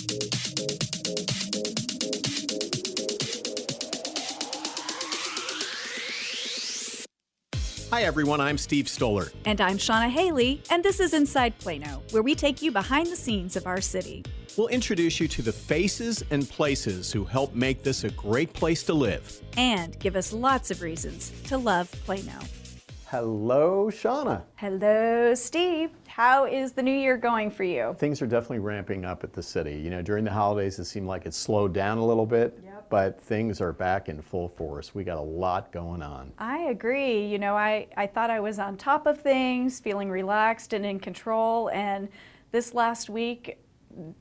Hi everyone, I'm Steve Stoller. And I'm Shannah Haley, and this is Inside Plano, where we take you behind the scenes of our city. We'll introduce you to the faces and places who help make this a great place to live. And give us lots of reasons to love Plano. Hello, Shannah. Hello, Steve. How is the new year going for you? Things are definitely ramping up at the city. You know, during the holidays, it seemed like it slowed down a little bit, but things are back in full force. We got a lot going on. I agree. You know, I thought I was on top of things, feeling relaxed and in control, and this last week,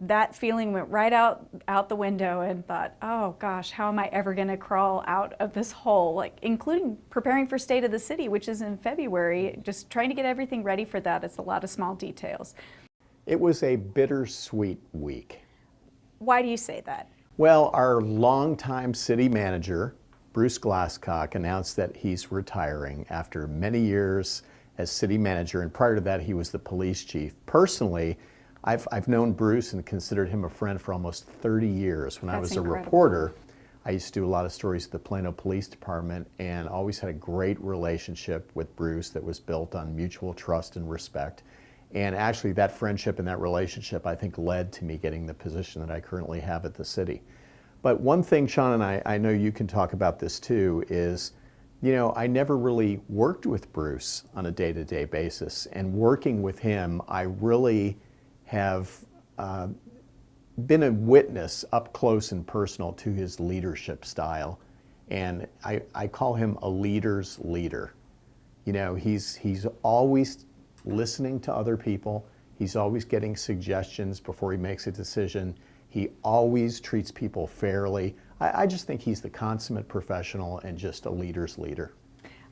that feeling went right out the window and thought, oh gosh, how am I ever going to crawl out of this hole? Like, including preparing for State of the City, which is in February, just trying to get everything ready for that. It's a lot of small details. It was a bittersweet week. Why do you say that? Well, our longtime city manager, Bruce Glasscock, announced that he's retiring after many years as city manager, and prior to that, he was the police chief. Personally, I've known Bruce and considered him a friend for almost 30 years. When I was a reporter, I used to do a lot of stories at the Plano Police Department and always had a great relationship with Bruce that was built on mutual trust and respect. And actually that friendship and that relationship, I think, led to me getting the position that I currently have at the city. But one thing, Sean, and I know you can talk about this too, is, you know, I never really worked with Bruce on a day-to-day basis. And working with him, I really have been a witness up close and personal to his leadership style. And I call him a leader's leader. You know, he's always listening to other people. He's always getting suggestions before he makes a decision. He always treats people fairly. I just think he's the consummate professional and just a leader's leader.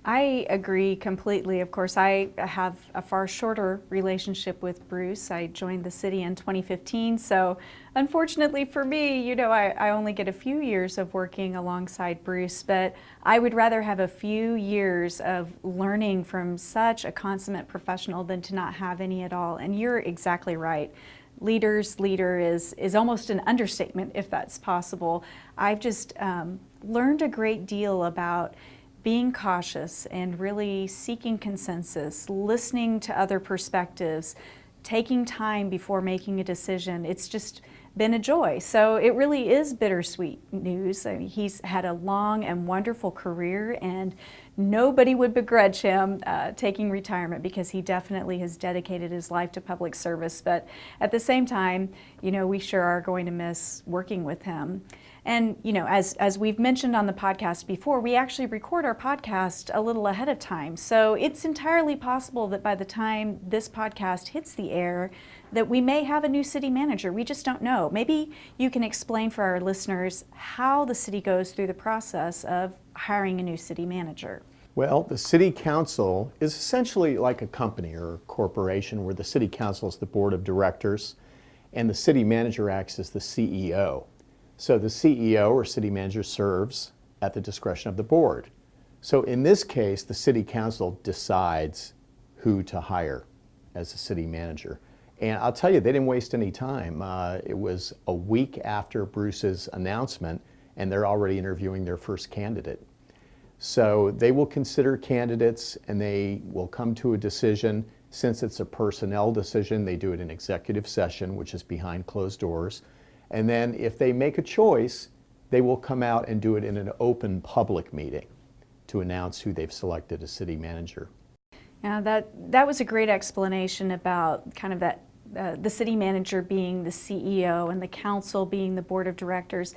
I agree completely. Of course, I have a far shorter relationship with Bruce. I joined the city in 2015, so unfortunately for me, you know, I only get a few years of working alongside Bruce, but I would rather have a few years of learning from such a consummate professional than to not have any at all. And you're exactly right. Leader's leader is almost an understatement, if that's possible. I've just learned a great deal about being cautious and really seeking consensus, listening to other perspectives, taking time before making a decision. It's just been a joy. So it really is bittersweet news. I mean, he's had a long and wonderful career, and nobody would begrudge him taking retirement because he definitely has dedicated his life to public service. But at the same time, you know, we sure are going to miss working with him. And, you know, as we've mentioned on the podcast before, we actually record our podcast a little ahead of time. So it's entirely possible that by the time this podcast hits the air, that we may have a new city manager. We just don't know. Maybe you can explain for our listeners how the city goes through the process of hiring a new city manager. Well, the city council is essentially like a company or a corporation where the city council is the board of directors and the city manager acts as the CEO. So the CEO or city manager serves at the discretion of the board. So in this case, the city council decides who to hire as the city manager. And I'll tell you, they didn't waste any time. It was a week after Bruce's announcement, and they're already interviewing their first candidate. So they will consider candidates and they will come to a decision. Since it's a personnel decision, they do it in executive session, which is behind closed doors. And then if they make a choice, they will come out and do it in an open public meeting to announce who they've selected as city manager. Yeah, that was a great explanation about kind of that the city manager being the CEO and the council being the board of directors.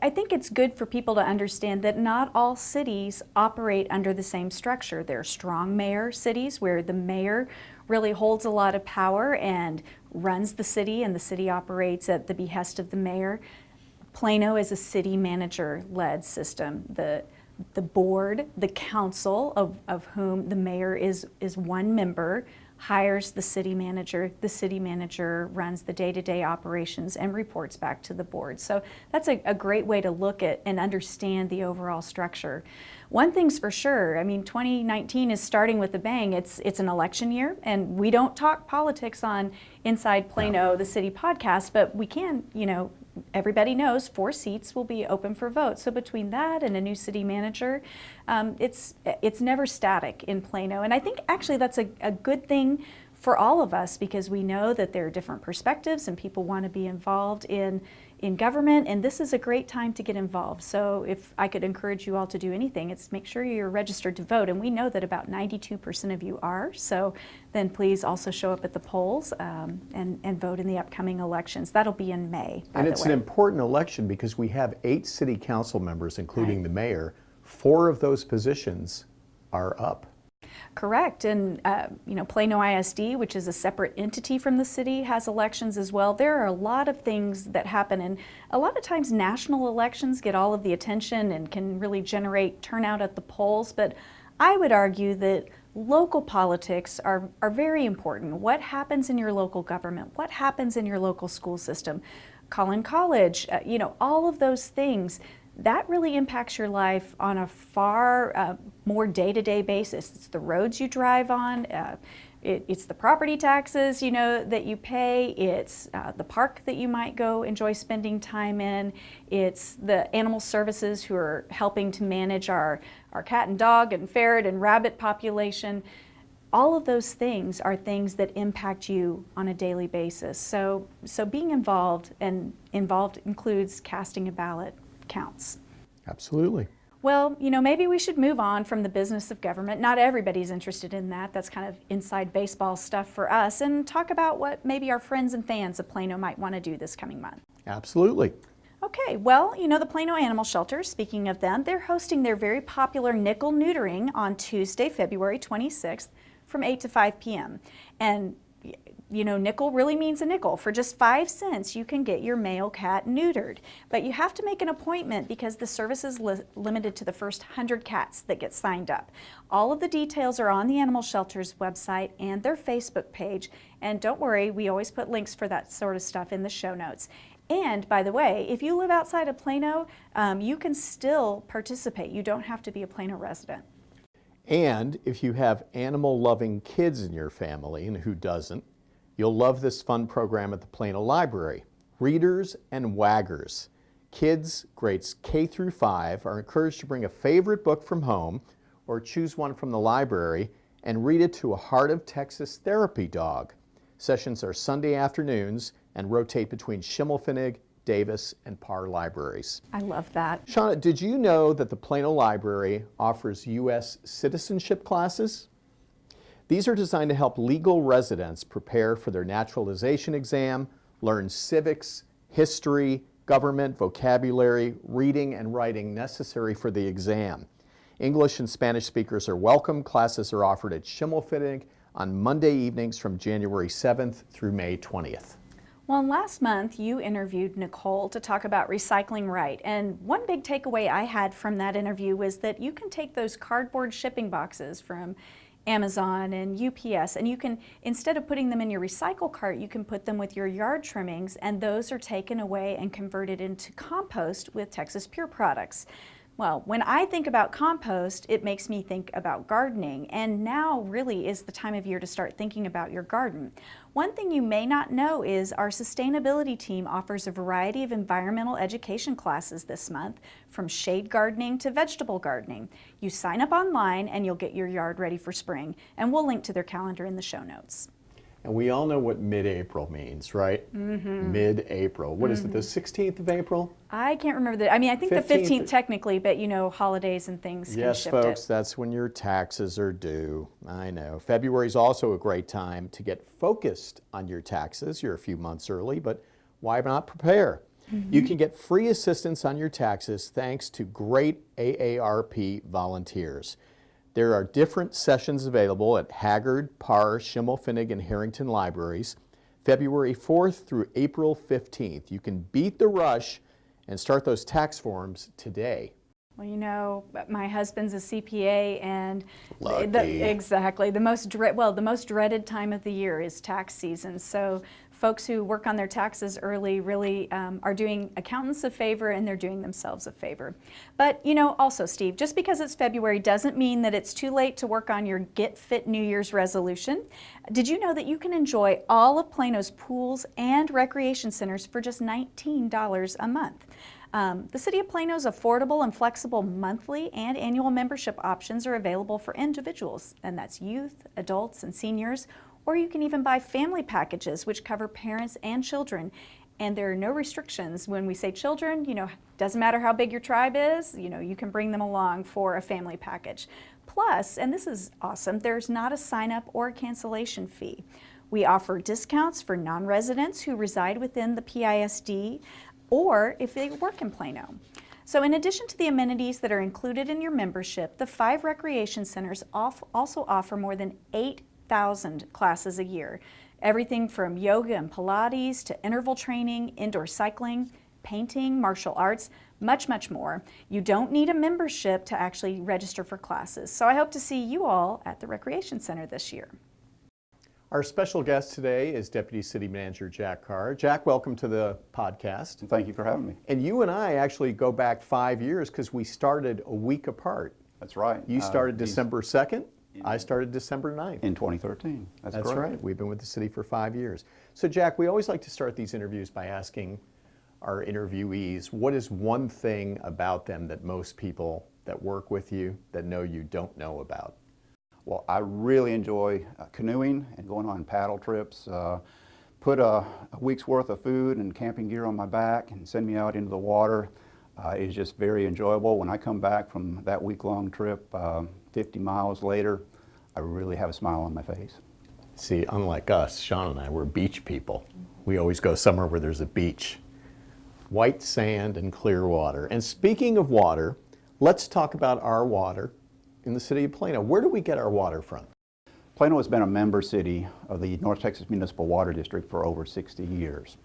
I think it's good for people to understand that not all cities operate under the same structure. There are strong mayor cities where the mayor really holds a lot of power and runs the city, and the city operates at the behest of the mayor. Plano is a city manager-led system. The board, the council, of whom the mayor is one member, hires the city manager. The city manager runs the day-to-day operations and reports back to the board. So that's a great way to look at and understand the overall structure. One thing's for sure, I mean, 2019 is starting with a bang. It's an election year, and we don't talk politics on Inside Plano, the city podcast, but we can, everybody knows 4 seats will be open for vote. So between that and a new city manager, it's never static in Plano. And I think actually that's a good thing for all of us, because we know that there are different perspectives and people want to be involved in government, and this is a great time to get involved. So if I could encourage you all to do anything, it's make sure you're registered to vote, and we know that about 92% of you are. So then please also show up at the polls and vote in the upcoming elections. That'll be in May, by and the it's way. an important election because we have 8 city council members, including the mayor. 4 of those positions are up. Correct, and Plano ISD, which is a separate entity from the city, has elections as well. There are a lot of things that happen, and a lot of times national elections get all of the attention and can really generate turnout at the polls, but I would argue that local politics are very important. What happens in your local government? What happens in your local school system? Collin College, all of those things. That really impacts your life on a far more day-to-day basis. It's the roads you drive on, it's the property taxes that you pay, it's the park that you might go enjoy spending time in, it's the animal services who are helping to manage our cat and dog and ferret and rabbit population. All of those things are things that impact you on a daily basis. So being involved, and involved includes casting a ballot, counts. Absolutely. Well, maybe we should move on from the business of government. Not everybody's interested in that. That's kind of inside baseball stuff for us, and talk about what maybe our friends and fans of Plano might want to do this coming month. Absolutely. Okay, well, the Plano Animal Shelter, speaking of them, they're hosting their very popular nickel neutering on Tuesday, February 26th from 8 to 5 p.m. And nickel really means a nickel. For just 5 cents, you can get your male cat neutered. But you have to make an appointment because the service is limited to the first 100 cats that get signed up. All of the details are on the Animal Shelter's website and their Facebook page. And don't worry, we always put links for that sort of stuff in the show notes. And by the way, if you live outside of Plano, you can still participate. You don't have to be a Plano resident. And if you have animal-loving kids in your family, and who doesn't, you'll love this fun program at the Plano Library, Readers and Waggers. Kids grades K through 5 are encouraged to bring a favorite book from home or choose one from the library and read it to a Heart of Texas therapy dog. Sessions are Sunday afternoons and rotate between Schimmelpfennig, Davis, and Parr libraries. I love that. Shannah, did you know that the Plano Library offers U.S. citizenship classes? These are designed to help legal residents prepare for their naturalization exam, learn civics, history, government, vocabulary, reading, and writing necessary for the exam. English and Spanish speakers are welcome. Classes are offered at Schimmelpfennig on Monday evenings from January 7th through May 20th. Well, last month you interviewed Nicole to talk about recycling right. And one big takeaway I had from that interview was that you can take those cardboard shipping boxes from Amazon and UPS, and you can, instead of putting them in your recycle cart, you can put them with your yard trimmings, and those are taken away and converted into compost with Texas Pure products. Well, when I think about compost, it makes me think about gardening, and now really is the time of year to start thinking about your garden. One thing you may not know is our sustainability team offers a variety of environmental education classes this month, from shade gardening to vegetable gardening. You sign up online and you'll get your yard ready for spring, and we'll link to their calendar in the show notes. And we all know what mid-April means, right? Mm-hmm. Mid-April. What is it, the 16th of April? I can't remember I think 15th. The 15th technically, but holidays and things can yes, shift folks, it. that's when your taxes are due. I know. February is also a great time to get focused on your taxes. You're a few months early, but why not prepare? Mm-hmm. You can get free assistance on your taxes thanks to great AARP volunteers. There are different sessions available at Haggard, Parr, Schimmelpfennig, and Harrington libraries, February 4th through April 15th. You can beat the rush and start those tax forms today. Well, my husband's a CPA, and Lucky. exactly the most dreaded time of the year is tax season. So folks who work on their taxes early really are doing accountants a favor, and they're doing themselves a favor. But also, Steve, just because it's February doesn't mean that it's too late to work on your Get Fit New Year's resolution. Did you know that you can enjoy all of Plano's pools and recreation centers for just $19 a month? The City of Plano's affordable and flexible monthly and annual membership options are available for individuals, and that's youth, adults, and seniors. Or you can even buy family packages, which cover parents and children. And there are no restrictions. When we say children, doesn't matter how big your tribe is, you can bring them along for a family package. Plus, and this is awesome, there's not a sign-up or a cancellation fee. We offer discounts for non-residents who reside within the PISD or if they work in Plano. So in addition to the amenities that are included in your membership, the 5 recreation centers also offer more than 8,000 classes a year. Everything from yoga and Pilates to interval training, indoor cycling, painting, martial arts, much, much more. You don't need a membership to actually register for classes. So I hope to see you all at the Recreation Center this year. Our special guest today is Deputy City Manager Jack Carr. Jack, welcome to the podcast. Thank you for having me. And you and I actually go back 5 years because we started a week apart. That's right. You started December 2nd. I started December 9th. In 2013. That's correct. Right. We've been with the city for 5 years. So Jack, we always like to start these interviews by asking our interviewees, what is one thing about them that most people that work with you that know you don't know about? Well, I really enjoy canoeing and going on paddle trips. Put a week's worth of food and camping gear on my back and send me out into the water. It's just very enjoyable. When I come back from that week-long trip, 50 miles later, I really have a smile on my face. See, unlike us, Shannah and I, we're beach people. We always go somewhere where there's a beach. White sand and clear water. And speaking of water, let's talk about our water in the city of Plano. Where do we get our water from? Plano has been a member city of the North Texas Municipal Water District for over 60 years.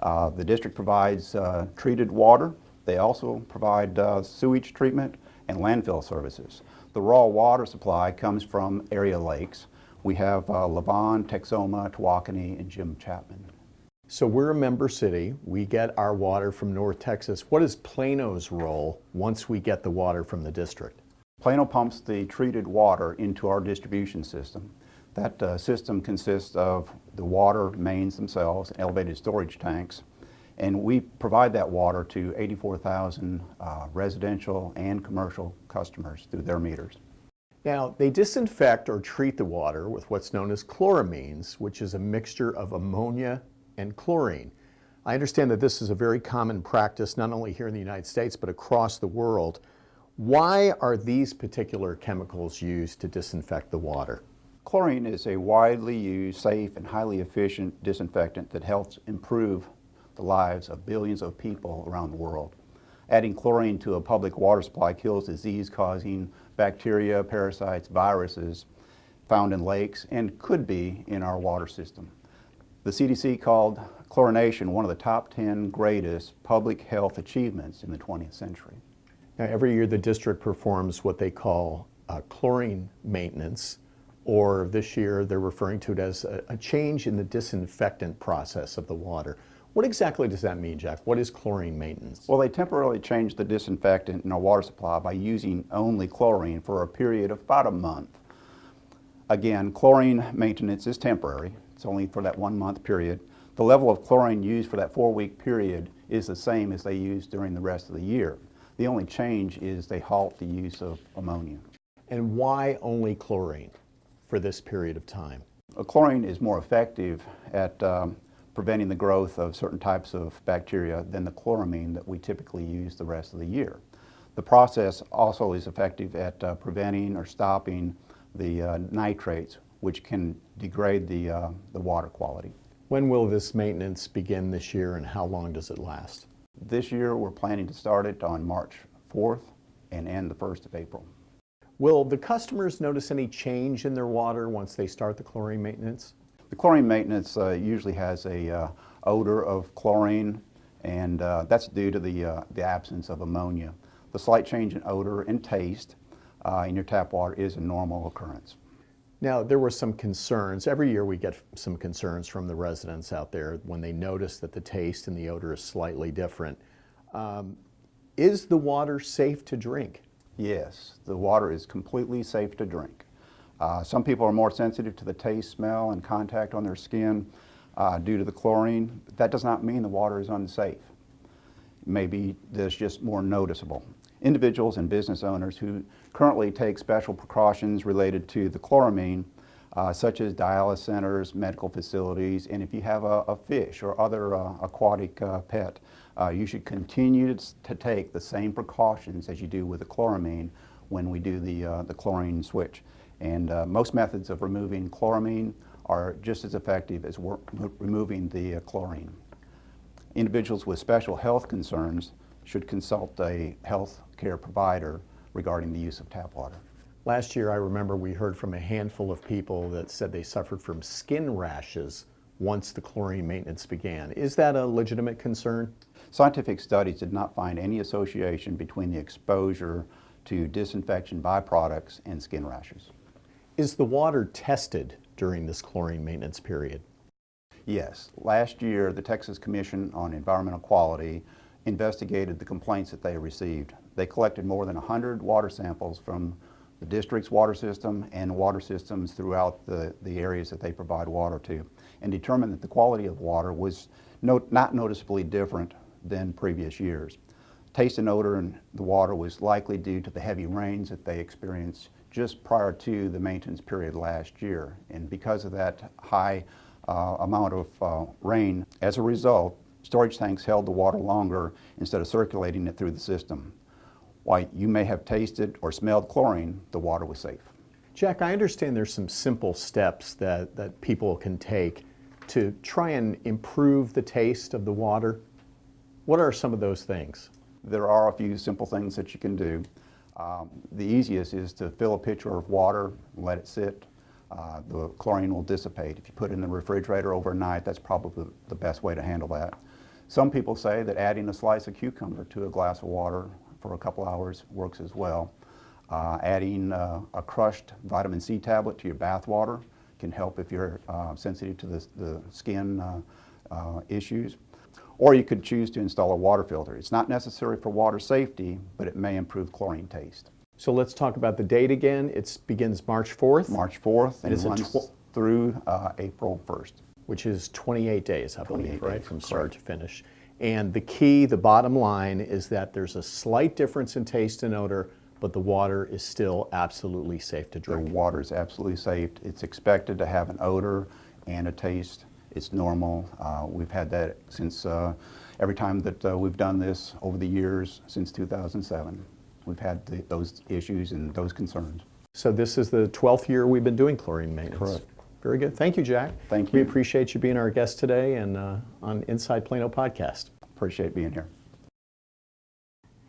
The district provides treated water. They also provide sewage treatment and landfill services. The raw water supply comes from area lakes. We have Lavon, Texoma, Tawakoni, and Jim Chapman. So we're a member city. We get our water from North Texas. What is Plano's role once we get the water from the district? Plano pumps the treated water into our distribution system. That system consists of the water mains themselves, elevated storage tanks, and we provide that water to 84,000 residential and commercial customers through their meters. Now, they disinfect or treat the water with what's known as chloramines, which is a mixture of ammonia and chlorine. I understand that this is a very common practice, not only here in the United States, but across the world. Why are these particular chemicals used to disinfect the water? Chlorine is a widely used, safe, and highly efficient disinfectant that helps improve the lives of billions of people around the world. Adding chlorine to a public water supply kills disease-causing bacteria, parasites, viruses found in lakes and could be in our water system. The CDC called chlorination one of the top 10 greatest public health achievements in the 20th century. Now, every year the district performs what they call chlorine maintenance, or this year they're referring to it as a change in the disinfectant process of the water. What exactly does that mean, Jack? What is chlorine maintenance? Well, they temporarily changed the disinfectant in our water supply by using only chlorine for a period of about a month. Again, chlorine maintenance is temporary. It's only for that 1 month period. The level of chlorine used for that 4-week period is the same as they use during the rest of the year. The only change is they halt the use of ammonia. And why only chlorine for this period of time? Chlorine is more effective at preventing the growth of certain types of bacteria than the chloramine that we typically use the rest of the year. The process also is effective at preventing or stopping the nitrates, which can degrade the water quality. When will this maintenance begin this year, and how long does it last? This year we're planning to start it on March 4th and end the 1st of April. Will the customers notice any change in their water once they start the chlorine maintenance? The chlorine maintenance usually has a odor of chlorine, and that's due to the absence of ammonia. The slight change in odor and taste in your tap water is a normal occurrence. Now, there were some concerns. Every year we get some concerns from the residents out there when they notice that the taste and the odor is slightly different. Is the water safe to drink? Yes, the water is completely safe to drink. Some people are more sensitive to the taste, smell, and contact on their skin due to the chlorine. That does not mean the water is unsafe. Maybe it's just more noticeable. Individuals and business owners who currently take special precautions related to the chloramine, such as dialysis centers, medical facilities, and if you have a fish or other aquatic pet, you should continue to take the same precautions as you do with the chloramine when we do the chlorine switch. And most methods of removing chloramine are just as effective as removing the chlorine. Individuals with special health concerns should consult a health care provider regarding the use of tap water. Last year, I remember we heard from a handful of people that said they suffered from skin rashes once the chlorine maintenance began. Is that a legitimate concern? Scientific studies did not find any association between the exposure to disinfection byproducts and skin rashes. Is the water tested during this chlorine maintenance period? Yes. Last year, the Texas Commission on Environmental Quality investigated the complaints that they received. They collected more than 100 water samples from the district's water system and water systems throughout the areas that they provide water to, and determined that the quality of water was not noticeably different than previous years. Taste and odor in the water was likely due to the heavy rains that they experienced just prior to the maintenance period last year. And because of that high amount of rain, as a result, storage tanks held the water longer instead of circulating it through the system. While you may have tasted or smelled chlorine, the water was safe. Jack, I understand there's some simple steps that people can take to try and improve the taste of the water. What are some of those things? There are a few simple things that you can do. The easiest is to fill a pitcher of water and let it sit. The chlorine will dissipate. If you put it in the refrigerator overnight, that's probably the best way to handle that. Some people say that adding a slice of cucumber to a glass of water for a couple hours works as well. Adding a crushed vitamin C tablet to your bath water can help if you're sensitive to the skin issues. Or you could choose to install a water filter. It's not necessary for water safety, but it may improve chlorine taste. So let's talk about the date again. It begins March 4th. March 4th and Is it runs through April 1st. Which is 28 days, I believe, 28 right, days, from start correct. to finish. And the key, the bottom line, is that there's a slight difference in taste and odor, but the water is still absolutely safe to The drink. water is absolutely safe. It's expected to have an odor and a taste. It's normal. We've had that since every time that we've done this over the years since 2007. We've had those issues and those concerns. So this is the 12th year we've been doing chlorine maintenance. Correct. Very good. Thank you, Jack. Thank We you. appreciate you being our guest today and on Inside Plano podcast. Appreciate being here.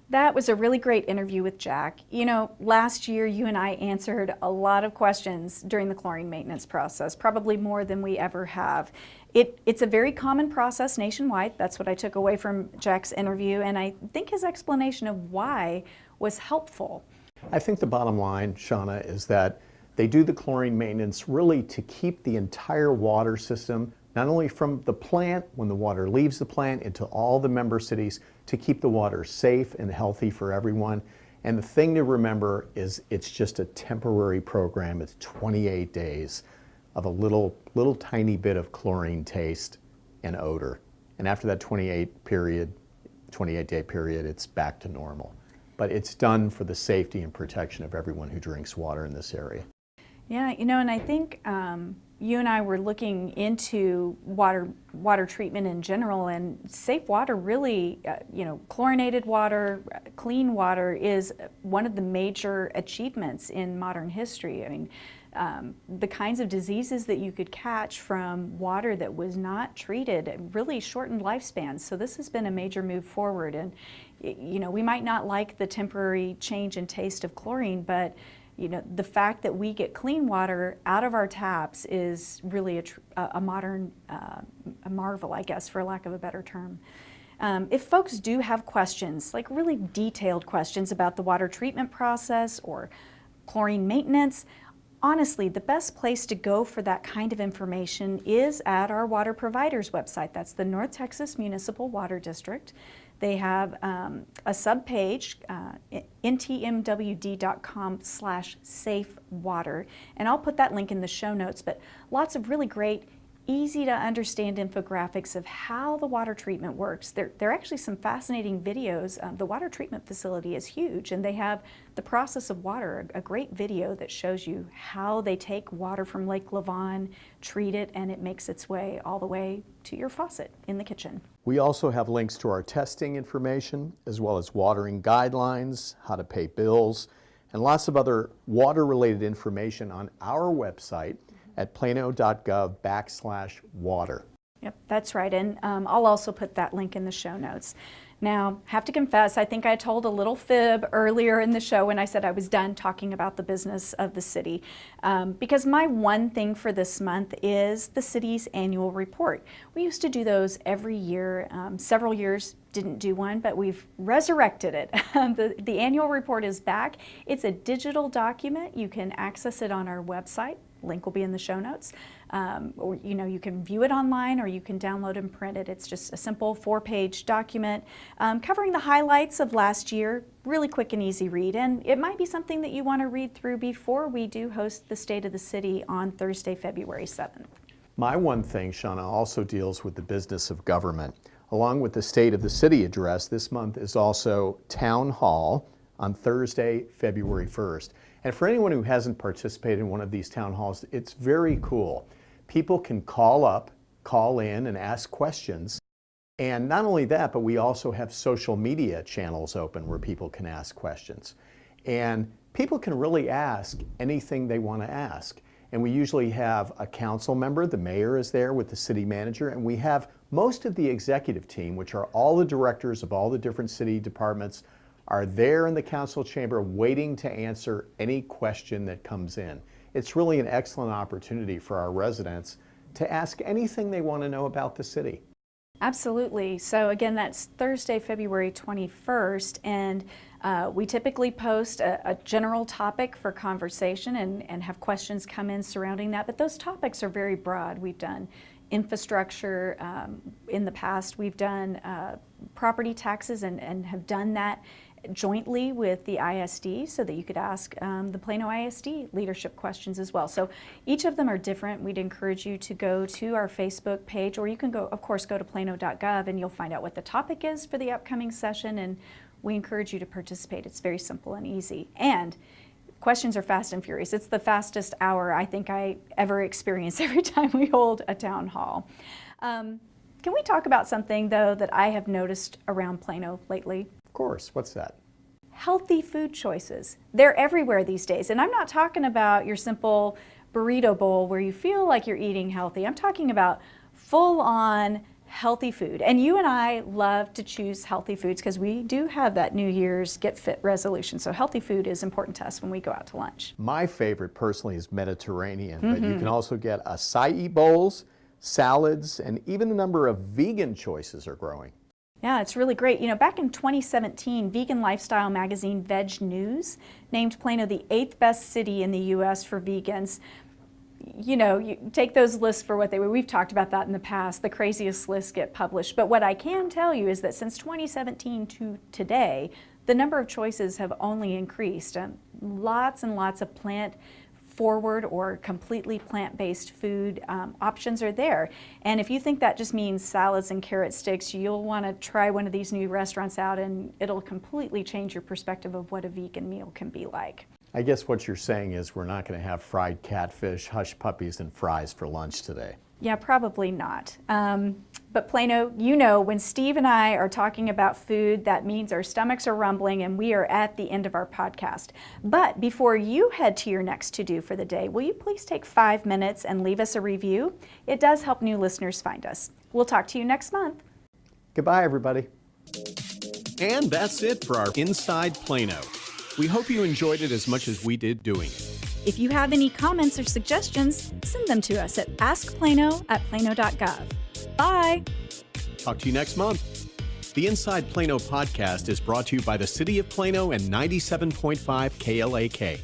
That was a really great interview with Jack. You know, last year you and I answered a lot of questions during the chlorine maintenance process, probably more than we ever have. It's a very common process nationwide. That's what I took away from Jack's interview, and I think his explanation of why was helpful. I think the bottom line, Shannah, is that they do the chlorine maintenance really to keep the entire water system, not only from the plant, when the water leaves the plant, into all the member cities, to keep the water safe and healthy for everyone. And the thing to remember is it's just a temporary program. It's 28 days of a little tiny bit of chlorine taste and odor. And after that 28-day period, it's back to normal. But it's done for the safety and protection of everyone who drinks water in this area. Yeah, you know, and I think you and I were looking into water treatment in general, and safe water really, you know, chlorinated water, clean water is one of the major achievements in modern history. I mean, the kinds of diseases that you could catch from water that was not treated really shortened lifespans. So this has been a major move forward. And, you know, we might not like the temporary change in taste of chlorine, but you know, the fact that we get clean water out of our taps is really a modern a marvel, I guess, for lack of a better term. If folks do have questions, like really detailed questions about the water treatment process or chlorine maintenance, honestly, the best place to go for that kind of information is at our water provider's website. That's the North Texas Municipal Water District. They have a subpage, ntmwd.com/safewater, and I'll put that link in the show notes, but lots of really great, easy to understand infographics of how the water treatment works. There are actually some fascinating videos. The water treatment facility is huge, and they have the process of water, a great video that shows you how they take water from Lake Lavon, treat it, and it makes its way all the way to your faucet in the kitchen. We also have links to our testing information, as well as watering guidelines, how to pay bills, and lots of other water-related information on our website at plano.gov/water. Yep, that's right, and I'll also put that link in the show notes. Now, have to confess, I think I told a little fib earlier in the show when I said I was done talking about the business of the city, because my one thing for this month is the city's annual report. We used to do those every year. Several years didn't do one, but we've resurrected it. The annual report is back. It's a digital document. You can access it on our website. Link will be in the show notes. Or you can view it online, or you can download and print it. It's just a simple 4-page document covering the highlights of last year. Really quick and easy read, and it might be something that you want to read through before we do host the State of the City on Thursday, February 7th. My one thing, Shannah, also deals with the business of government. Along with the State of the City address, this month is also Town Hall on Thursday, February 1st. And for anyone who hasn't participated in one of these town halls, it's very cool. People can call up, call in, and ask questions. And not only that, but we also have social media channels open where people can ask questions. And people can really ask anything they want to ask. And we usually have a council member, the mayor is there with the city manager, and we have most of the executive team, which are all the directors of all the different city departments, are there in the council chamber waiting to answer any question that comes in. It's really an excellent opportunity for our residents to ask anything they want to know about the city. Absolutely. So again, that's Thursday, February 21st, and we typically post a general topic for conversation and have questions come in surrounding that, but those topics are very broad. We've done infrastructure in the past. We've done property taxes and have done that jointly with the ISD so that you could ask the Plano ISD leadership questions as well. So each of them are different. We'd encourage you to go to our Facebook page, or you can go, of course, go to plano.gov and you'll find out what the topic is for the upcoming session, and we encourage you to participate. It's very simple and easy. And questions are fast and furious. It's the fastest hour I think I ever experience every time we hold a town hall. Can we talk about something, though, that I have noticed around Plano lately? Of course, what's that? Healthy food choices. They're everywhere these days. And I'm not talking about your simple burrito bowl where you feel like you're eating healthy. I'm talking about full-on healthy food. And you and I love to choose healthy foods because we do have that New Year's Get Fit resolution. So healthy food is important to us when we go out to lunch. My favorite personally is Mediterranean, but you can also get acai bowls, salads, and even the number of vegan choices are growing. Yeah, it's really great. You know, back in 2017, vegan lifestyle magazine Veg News named Plano the 8th best city in the U.S. for vegans. You know, you take those lists for what they were. We've talked about that in the past. The craziest lists get published. But what I can tell you is that since 2017 to today, the number of choices have only increased. Lots and lots of plant-forward or completely plant-based food options are there. And if you think that just means salads and carrot sticks, you'll want to try one of these new restaurants out, and it'll completely change your perspective of what a vegan meal can be like. I guess what you're saying is we're not going to have fried catfish, hush puppies, and fries for lunch today. Yeah, probably not. But Plano, you know, when Steve and I are talking about food, that means our stomachs are rumbling and we are at the end of our podcast. But before you head to your next to-do for the day, will you please take 5 minutes and leave us a review? It does help new listeners find us. We'll talk to you next month. Goodbye, everybody. And that's it for our Inside Plano. We hope you enjoyed it as much as we did doing it. If you have any comments or suggestions, send them to us at askplano@plano.gov. Bye! Talk to you next month. The Inside Plano podcast is brought to you by the City of Plano and 97.5 KLAK.